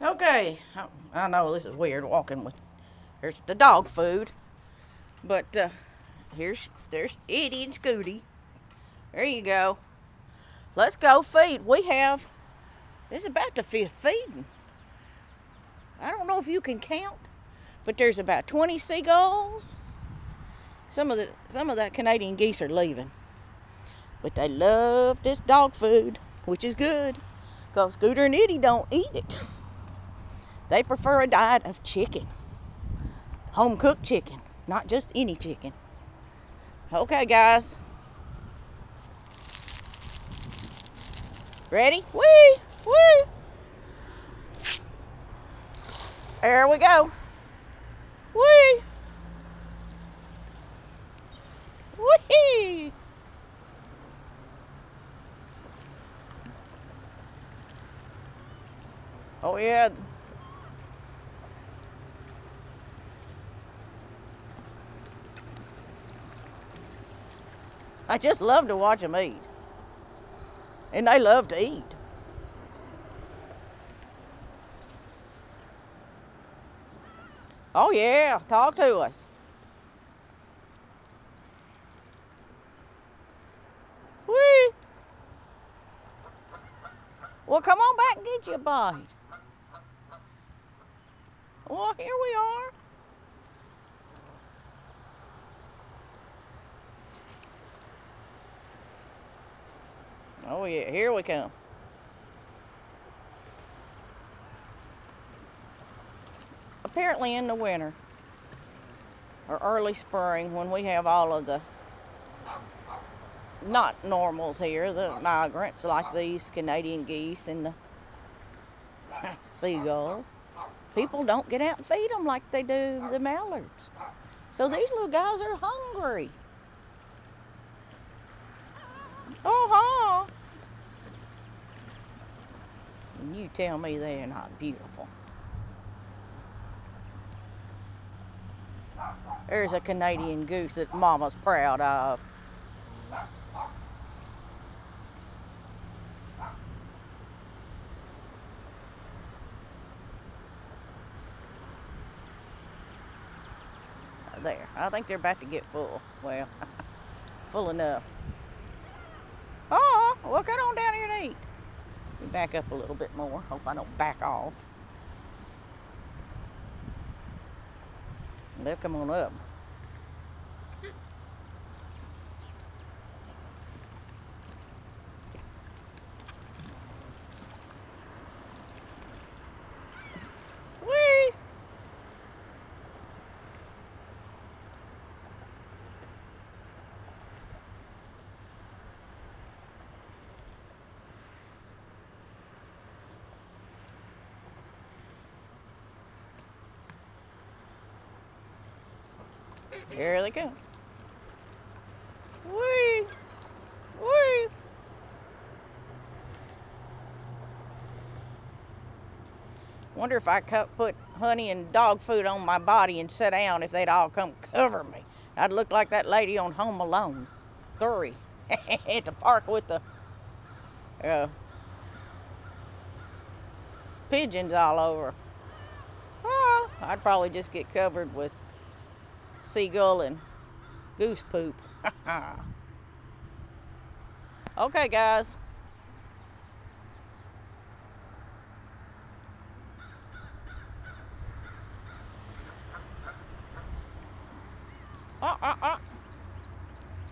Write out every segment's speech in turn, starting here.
Okay, I know this is weird walking with. There's the dog food, but there's Edie and Scooty. There you go. Let's go feed. This is about the 5th feeding. I don't know if you can count, but there's about 20 seagulls. Some of the Canadian geese are leaving, but they love this dog food, which is good, because Scooter and Edie don't eat it. They prefer a diet of chicken. Home-cooked chicken, not just any chicken. Okay, guys. Ready? Whee! Whee! There we go. Whee! Whee! Oh, yeah. I just love to watch them eat. And they love to eat. Oh, yeah. Talk to us. Whee! Well, come on back and get you a bite. Well, here we are. Oh, yeah. Here we come. Apparently in the winter or early spring, when we have all of the not normals here, the migrants like these Canadian geese and the seagulls, people don't get out and feed them like they do the mallards. So these little guys are hungry. Oh, and you tell me they're not beautiful. There's a Canadian goose that Mama's proud of. There, I think they're about to get full. Well, full enough. Oh, well, come on down here and eat. Let me back up a little bit more. Hope I don't back off. They'll come on up. Whee! Here they come. Whee! Whee! Wonder if I put honey and dog food on my body and sit down, if they'd all come cover me. I'd look like that lady on Home Alone 3 at the park with the pigeons all over. Oh, I'd probably just get covered with seagull and goose poop. Okay, guys.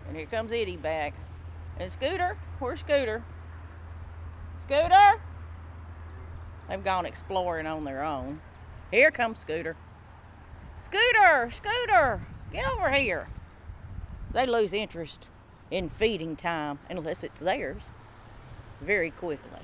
And here comes Edie back. And Scooter? Where's Scooter? Scooter? They've gone exploring on their own. Here comes Scooter. Scooter! Scooter! Get over here. They lose interest in feeding time, unless it's theirs, very quickly.